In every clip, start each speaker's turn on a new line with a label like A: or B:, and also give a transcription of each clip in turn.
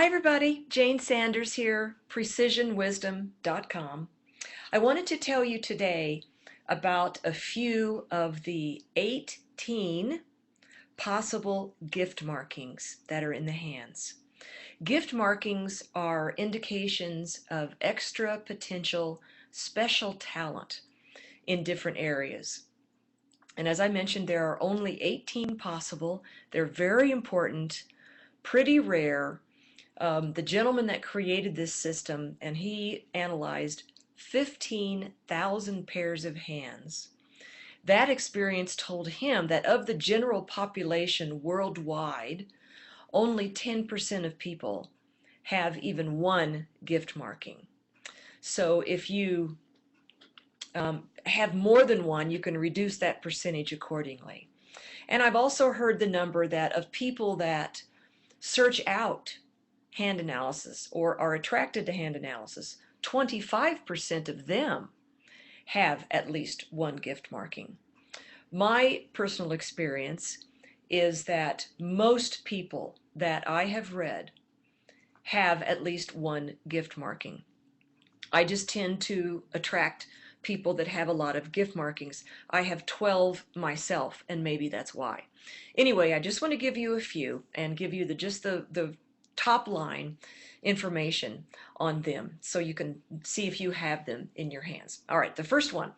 A: Hi everybody, Jayne Sanders here, precisionwisdom.com. I wanted to tell you today about a few of the 18 possible gift markings that are in the hands. Gift markings are indications of extra potential special talent in different areas. And as I mentioned, there are only 18 possible. They're very important, pretty rare. The gentleman that created this system, and he analyzed 15,000 pairs of hands. That experience told him that of the general population worldwide, only 10% of people have even one gift marking. So if you have more than one, you can reduce that percentage accordingly. And I've also heard the number that of people that search out hand analysis or are attracted to hand analysis, 25% of them have at least one gift marking. My personal experience is that most people that I have read have at least one gift marking. I just tend to attract people that have a lot of gift markings. I have 12 myself, and maybe that's why. Anyway, I just want to give you a few and give you just the top line information on them so you can see if you have them in your hands. All right, the first one,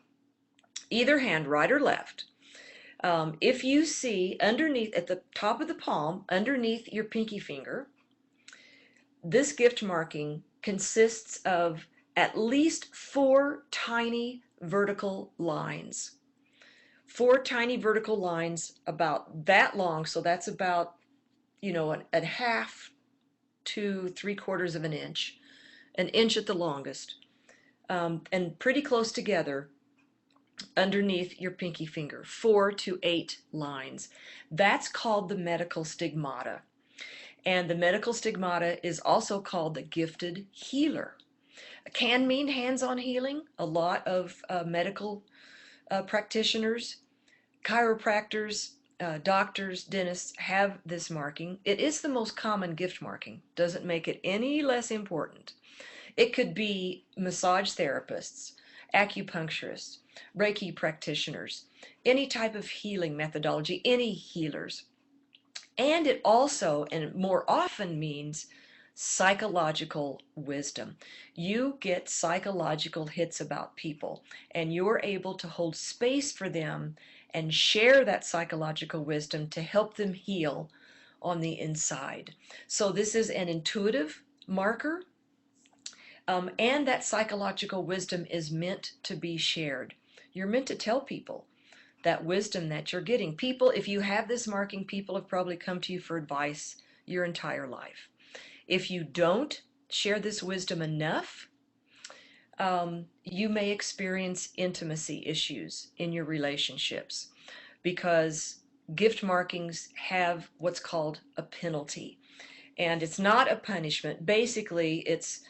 A: either hand, right or left. If you see underneath, at the top of the palm, underneath your pinky finger, this gift marking consists of at least 4 tiny vertical lines. 4 tiny vertical lines about that long, so that's about, a half to 3/4 of an inch at the longest, and pretty close together underneath your pinky finger, 4 to 8 lines. That's called the medical stigmata. And the medical stigmata is also called the gifted healer. It can mean hands-on healing. A lot of medical practitioners, chiropractors, doctors, dentists have this marking. It is the most common gift marking. Doesn't make it any less important. It could be massage therapists, acupuncturists, Reiki practitioners, any type of healing methodology, any healers. And it also, and more often, means psychological wisdom. You get psychological hits about people, and you're able to hold space for them and share that psychological wisdom to help them heal on the inside. So this is an intuitive marker, and that psychological wisdom is meant to be shared. You're meant to tell people that wisdom that you're getting. People, if you have this marking, people have probably come to you for advice your entire life. If you don't share this wisdom enough, you may experience intimacy issues in your relationships because gift markings have what's called a penalty. And it's not a punishment. Basically, it's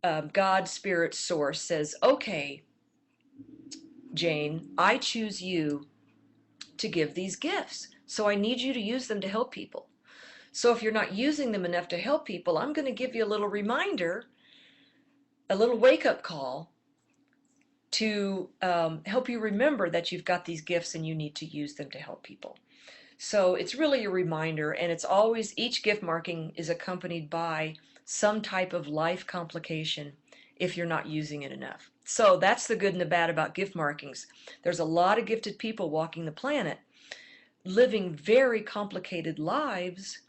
A: God, Spirit, Source says, okay, Jayne, I choose you to give these gifts. So I need you to use them to help people. So if you're not using them enough to help people, I'm going to give you a little reminder, a little wake-up call to help you remember that you've got these gifts and you need to use them to help people. So it's really a reminder, and it's always, each gift marking is accompanied by some type of life complication if you're not using it enough. So that's the good and the bad about gift markings. There's a lot of gifted people walking the planet living very complicated lives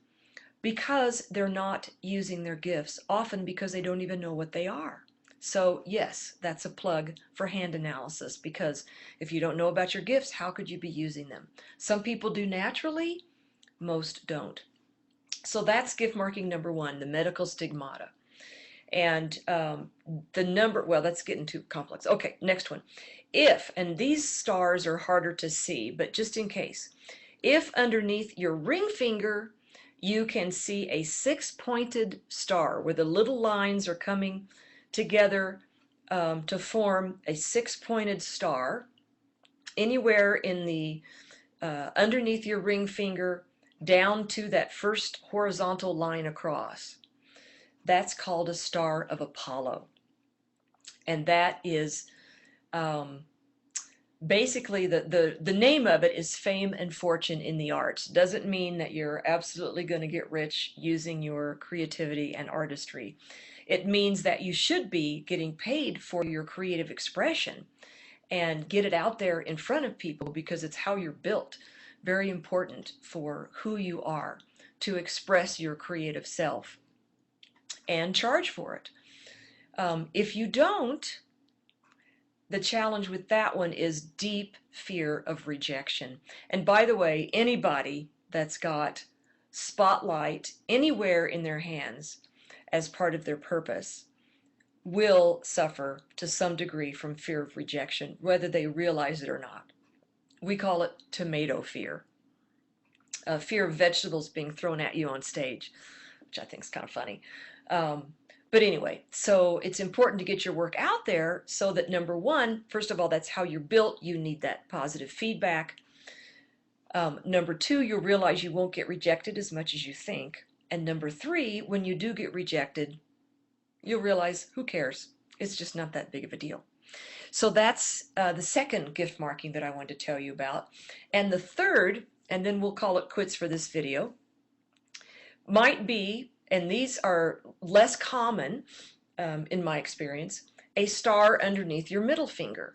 A: because they're not using their gifts, often because they don't even know what they are. So yes, that's a plug for hand analysis, because if you don't know about your gifts, how could you be using them? Some people do naturally, most don't. So that's gift marking number 1, the medical stigmata. And the number, well, that's getting too complex. Okay, next one. If, and these stars are harder to see, but just in case, if underneath your ring finger you can see a 6-pointed star where the little lines are coming together to form a 6-pointed star, anywhere in the underneath your ring finger down to that first horizontal line across, That's called a star of Apollo. And that is um, basically the name of it is fame and fortune in the arts. Doesn't mean that you're absolutely going to get rich using your creativity and artistry. It means that you should be getting paid for your creative expression and get it out there in front of people because it's how you're built. Very important for who you are to express your creative self and charge for it. If you don't, the challenge with that one is deep fear of rejection. And by the way, anybody that's got spotlight anywhere in their hands as part of their purpose will suffer to some degree from fear of rejection, whether they realize it or not. We call it tomato fear, fear of vegetables being thrown at you on stage, which I think is kind of funny. But anyway, so it's important to get your work out there so that number one, first of all, that's how you're built. You need that positive feedback. Number two, you'll realize you won't get rejected as much as you think. And number three, when you do get rejected, you'll realize who cares? It's just not that big of a deal. So that's the second gift marking that I wanted to tell you about. And the third, and then we'll call it quits for this video, might be, and these are less common in my experience, a star underneath your middle finger.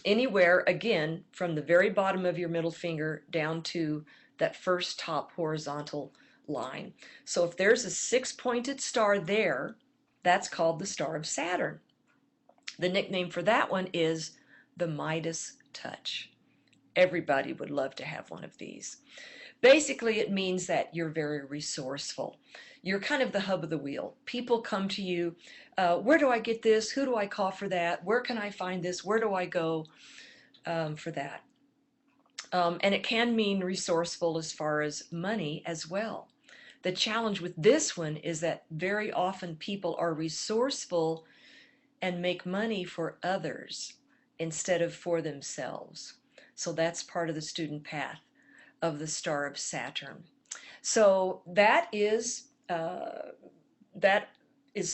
A: Anywhere, again, from the very bottom of your middle finger down to that first top horizontal line. So if there's a six-pointed star there, that's called the star of Saturn. The nickname for that one is the Midas touch. Everybody would love to have one of these. Basically, it means that you're very resourceful. You're kind of the hub of the wheel. People come to you, where do I get this? Who do I call for that? Where can I find this? Where do I go for that? And it can mean resourceful as far as money as well. The challenge with this one is that very often people are resourceful and make money for others instead of for themselves. So that's part of the student path of the star of Saturn. So that is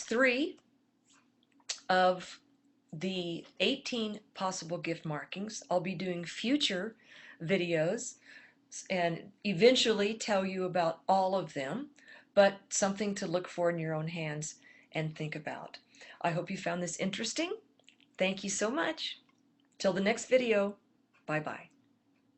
A: three of the 18 possible gift markings. I'll be doing future videos and eventually tell you about all of them, but something to look for in your own hands and think about. I hope you found this interesting. Thank you so much. Till the next video, bye-bye.